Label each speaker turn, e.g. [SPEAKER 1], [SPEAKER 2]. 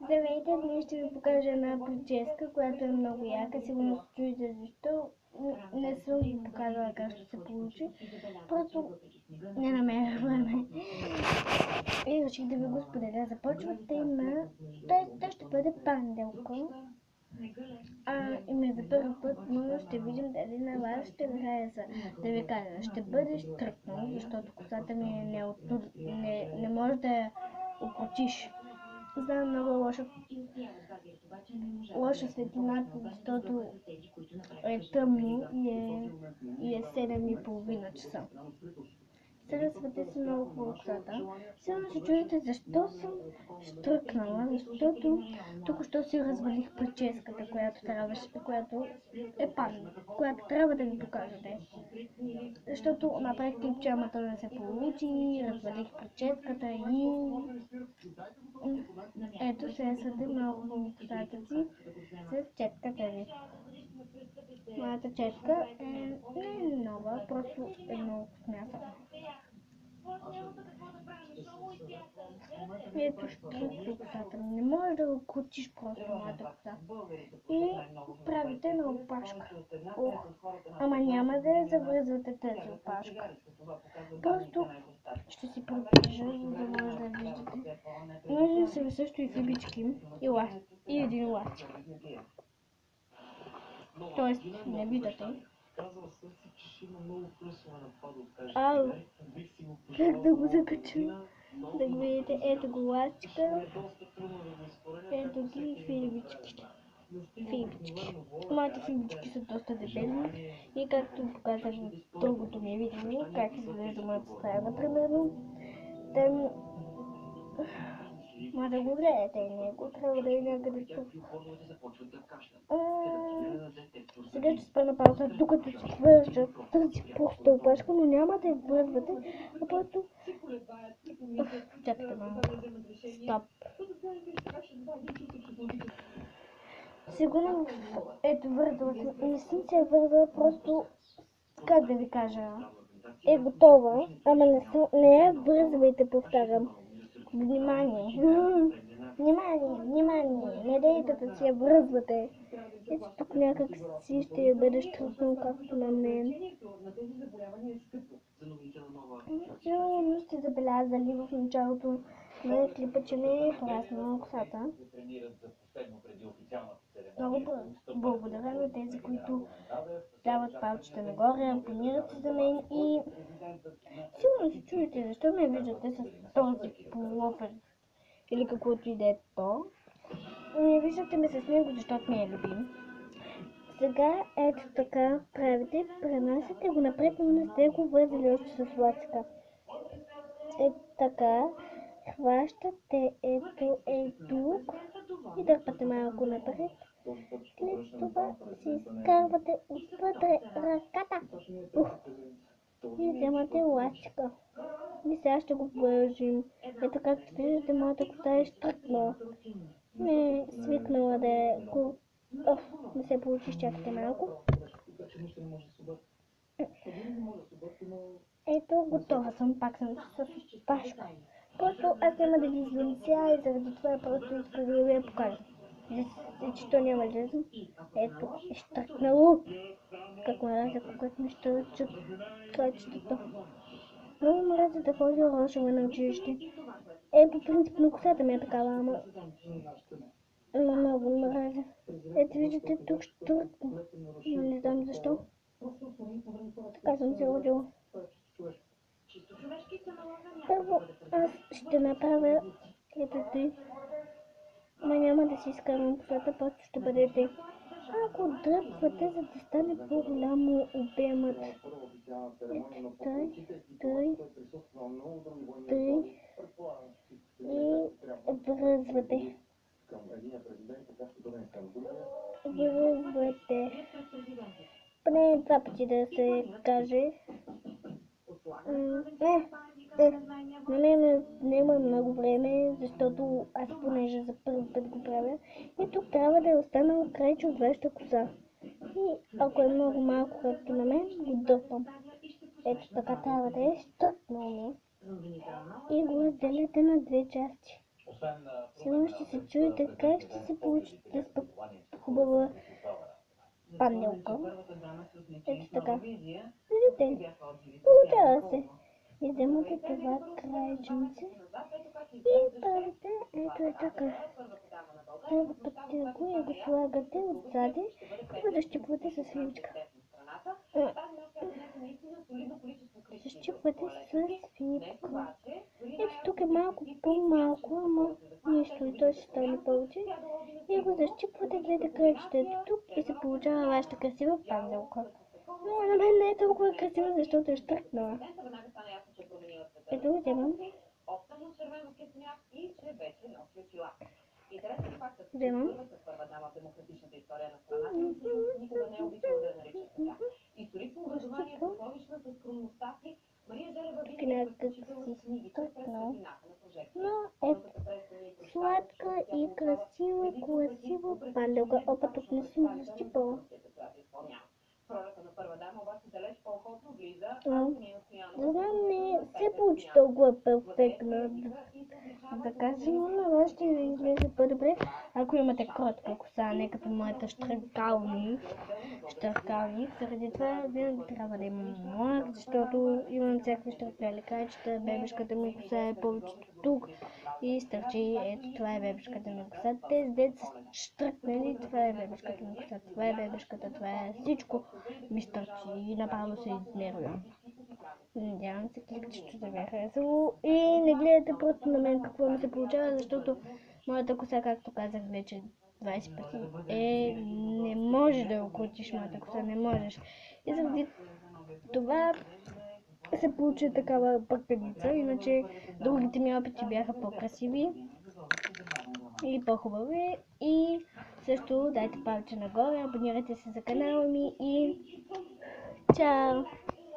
[SPEAKER 1] Здравейте, днес ще ви покажа една прическа, която е много яка. Сигурно се чуете защо. Не съм ви показала как ще се получи. Просто не намеря време. И реших да ви го споделя. Започвате на... Той ще бъде панделка. И ме за първи път, но ще видим дали на вас ще ви хареса. Да ви кажа, ще бъде стръкнал, защото косата ми не може да я укротиш. Знам, много лоша светлината, защото е тъмно и е 7:30 часа. Сръсвате си много хубаво косата. Сигурно се чудите защо съм штръкнала, защото тук що си развалих прическата, която е пазна, която трябва да ви покажете. Защото направих клипче, ама то не се получи, развалих прическата и... Ето срещате много хубаво косата си с четката ви. Моята четка не е нова, просто е много смята. Ето стръква косата ми. Не можеш да го крутиш просто моята коса. И правите на опашка. Ама няма да я завръзвате тази опашка. Просто ще си придържа, за да може да виждате. Може да се също и фибички и един ластик. Тоест, не виждате. Как да го закача? Да го видите, ето го ластика, ето ги фибичките. Моите фибички са доста дебели и както показах в другото ми видео, как изглежда моята стая, например, ма да го гледате, него трябва да е някъде тук. Сега ще спра на пауза, докато си вържа тази проста опашка, но няма да я вързвате, а просто... Чакайте малко. Стоп. Сигурно ето вързала съм. Не съм се вързала, просто... Как да ви кажа? Е готова, ама не я вързвайте, повтарям. Внимание! Внимание! Не дейте да си я връзвате. Ето тук някак си ще я бъде щръкнал, както на мен. Сигурно сте забелязали в началото на клипа, че не е пораснала косата. Много благодаря на тези, които дават палчета нагоре, абонират се за мен и сигурно се чудите защо ме виждате с този пуловер или каквото и да е то. Не виждате ме с него, защото ми е любим. Сега ето така правите, пренасяте го напред, но не сте го вързали още с ластика. Ето така, хващате ето тук и дърпате малко напред. След това си изкарвате отвътре ръката и вземате ластика. И сега ще го вържим. Ето както виждате, моята коса е штръкнала. Не е свикнала да е... не се получи, изчакайте малко. Ето, готова съм, пак съм с опашка. Просто аз няма да ви излънця и заради това просто исках да ви я покажа. Че то няма лесно. Ето, е штръкнало. Как мразя, когато ми щърчат крачетата. Много мразя да ходя рошава на училище. По принцип на косата ми е такава, ама много мразя. Ето виждате, тук штръкна. Не знам защо. Така съм се родила. Първо аз ще направя ето тъй. Ама няма да си изкарвам косата, просто ще бъдете. Ако дръпвате, за да стане по-голямо обемът. Ето тъй. И връзвате. Поне 2 пъти да се каже. Няма много време, защото аз понеже за първи път го правя. И тук трябва да е останало крайче от вашата коса. И ако е много малко, както на мен, го дърпам. Ето така трябва да е штръкнало ми. И го разделяте на 2 части. Сигурно ще се чуете как ще се получи хубава панелка. Ето така. Виждате? Получава се. Вземате това крайченце и правите ето е така. Пътите го и го слагате отзади и го защипвате с финичка. Защипвате с финичка. Ето тук е малко по-малко, ама нищо и то ще стане повече. И го защипвате, гледате крайчето тук и се получава вашата красива панелка. Но на мен не е толкова красива, защото е штръкнала. Ето го вземам. Вземам. Тук някак си стъкнал. Но е сладка и красива панелка. Опа, тук не съм защипала. Не знам, не се получи толкова перфектно. Да кажем, на вас ще изглежда по-добре, ако имате коротка коса, не като моята щъркалник. Заради това винаги трябва да имам млак, защото имам всякакви щъркали крайчета. Бебешката ми коса е повечето тук и стърчи. Ето, това е бебешката ми коса. Тези деца са щъркнали, това е бебешката ми коса, това е бебешката, това е всичко ми стърчи и направо се изнервям. Надявам се кликчето да ви е харесало и не гледате просто на мен какво ми се получава, защото моята коса, както казах вече 20 пъти, не можеш да я окрутиш моята коса, не можеш. И заради това се получи такава пъканица, иначе другите ми опити бяха по-красиви и по-хубави. И също дайте палче нагоре, абонирайте се за канала ми и чао!